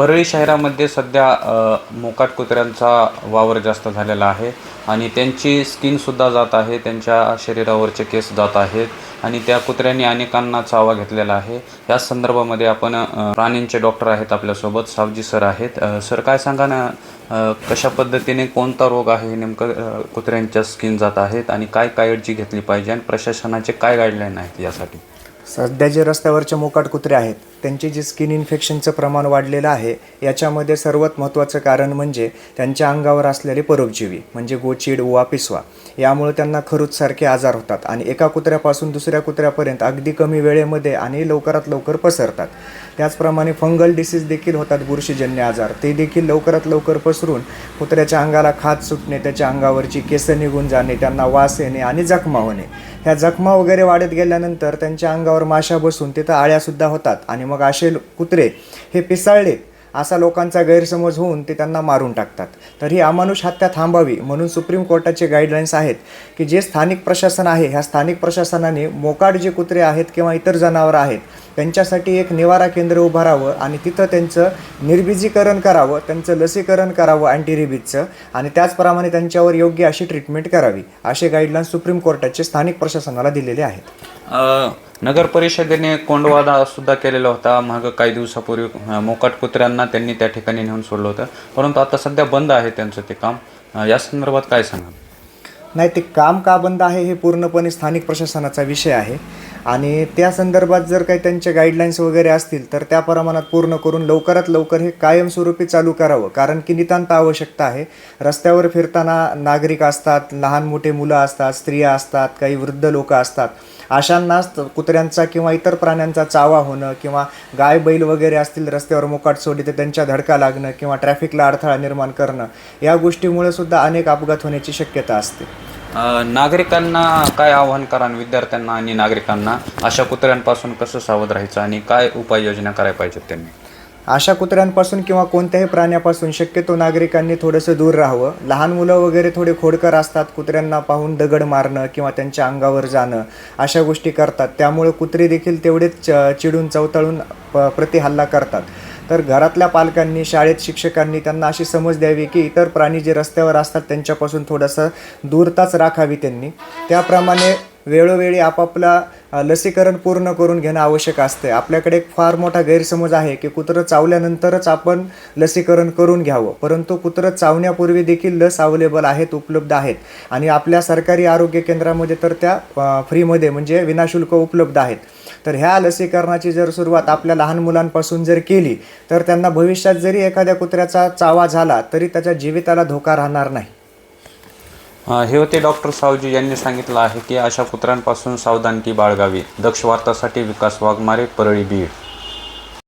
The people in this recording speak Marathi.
परळी शहरामध्ये सध्या मोकाट कुत्र्यांचा वावर जास्त झालेला आहे आणि त्यांची स्किनसुद्धा जात आहे, त्यांच्या शरीरावरचे केस जात आहेत आणि त्या कुत्र्यांनी अनेकांना चावा घेतलेला आहे। या संदर्भामध्ये आपण प्राण्यांचे डॉक्टर आहेत आपल्यासोबत, सावजी सर आहेत। सर काय सांगा ना, कशा पद्धतीने कोणता रोग आहे नेमकं कुत्र्यांच्या स्किन जात आहेत आणि काय काळजी घेतली पाहिजे आणि प्रशासनाचे काय गाईडलाईन आहेत यासाठी? सध्या जे रस्त्यावरचे मोकाट कुत्रे आहेत त्यांचे जे स्किन इन्फेक्शनचं प्रमाण वाढलेलं आहे, याच्यामध्ये सर्वात महत्त्वाचं कारण म्हणजे त्यांच्या अंगावर असलेले परोपजीवी म्हणजे गोचीड, उवा, पिसवा, यामुळे त्यांना खरूचसारखे आजार होतात आणि एका कुत्र्यापासून दुसऱ्या कुत्र्यापर्यंत अगदी कमी वेळेमध्ये आणि लवकरात लवकर पसरतात। त्याचप्रमाणे फंगल डिसीज देखील होतात, बुरशीजन्य आजार, ते देखील लवकरात लवकर पसरून कुत्र्याच्या अंगाला खाज सुटणे, त्याच्या अंगावरची केस निघून जाणे, त्यांना वास येणे आणि जखमा होणे। ह्या जखमा वगैरे वाढत गेल्यानंतर त्यांच्या अंगावर माशा बसून तिथं आळ्यासुद्धा होतात आणि मग असे कुत्रे हे पिसाळले असा लोकांचा गैरसमज होऊन ते त्यांना मारून टाकतात। तर ही अमानुष हत्या थांबावी म्हणून सुप्रीम कोर्टाचे गाईडलाईन्स आहेत की जे स्थानिक प्रशासन आहे, ह्या स्थानिक प्रशासनाने मोकाट जे कुत्रे आहेत किंवा इतर जनावरं आहेत त्यांच्यासाठी एक निवारा केंद्र उभारावं आणि तिथं त्यांचं निर्बीजीकरण करावं, त्यांचं लसीकरण करावं अँटी रेबीजचं, आणि त्याचप्रमाणे त्यांच्यावर योग्य अशी ट्रीटमेंट करावी, असे गाईडलाईन्स सुप्रीम कोर्टाचे स्थानिक प्रशासनाला दिलेले आहेत। नगर परिषदेने कोंडवादा सुद्धा केलेला होता मागं काही दिवसापूर्वी। मोकाट कुत्र्यांना त्यांनी त्या ठिकाणी नेऊन सोडलं होतं, परंतु आता सध्या बंद आहे त्यांचं ते काम। या संदर्भात काय सांगाल? नाही, ते काम का बंद आहे हे पूर्णपणे स्थानिक प्रशासनाचा विषय आहे आणि त्या संदर्भात जर काही त्यांचे गाईडलाईन्स वगैरे असतील तर त्या प्रमाणात पूर्ण करून लवकरात लवकर हे कायमस्वरूपी चालू करावं, कारण की नितांत आवश्यकता आहे। रस्त्यावर फिरताना नागरिक असतात, लहान मोठे मुलं असतात, स्त्रिया असतात, काही वृद्ध लोक असतात, अशांनाच कुत्र्यांचा किंवा इतर प्राण्यांचा चावा होणं किंवा गाय बैल वगैरे असतील रस्त्यावर मोकाट सोडली तर त्यांच्या धडका लागणं किंवा ट्रॅफिकला अडथळा निर्माण करणं, या गोष्टीमुळे सुद्धा अनेक अपघात होण्याची शक्यता असते। नागरिकांना काय आव्हान कराल, विद्यार्थ्यांना आणि नागरिकांना अशा कुत्र्यांपासून कसं सावध राहायचं आणि काय उपाययोजना करायला पाहिजेत त्यांनी? अशा कुत्र्यांपासून किंवा कोणत्याही प्राण्यापासून शक्यतो नागरिकांनी थोडंसं दूर राहावं। लहान मुलं वगैरे थोडे खोडकर असतात, कुत्र्यांना पाहून दगड मारणं किंवा त्यांच्या अंगावर जाणं अशा गोष्टी करतात, त्यामुळे कुत्रे देखील तेवढेच चिडून चवताळून प्रतिहल्ला करतात। तर घरातल्या पालकांनी, शाळेत शिक्षकांनी त्यांना अशी समज द्यावी की इतर प्राणी जे रस्त्यावर असतात त्यांच्यापासून थोडंसं दूरताच राखावी त्यांनी। त्याप्रमाणे वेळोवेळी आपापला लसीकरण पूर्ण करून घेणं आवश्यक असते। आपल्याकडे एक फार मोठा गैरसमज आहे की कुत्रं चावल्यानंतरच आपण लसीकरण करून घ्यावं, परंतु कुत्रं चावण्यापूर्वी देखील लस अवेलेबल आहेत, उपलब्ध आहेत आणि आपल्या सरकारी आरोग्य केंद्रामध्ये तर त्या फ्रीमध्ये म्हणजे विनाशुल्क उपलब्ध आहेत। तर ह्या लसीकरणाची जर सुरुवात आपल्या लहान मुलांपासून जर केली तर त्यांना भविष्यात जरी एखाद्या कुत्र्याचा चावा झाला तरी त्याच्या जीविताला धोका राहणार नाही। हे होते डॉक्टर सावजी यांनी सांगितलं आहे की अशा कुत्र्यांपासून सावधानगी बाळगावी। दक्ष वार्तासाठी विकास वाघमारे, परळी, बीड।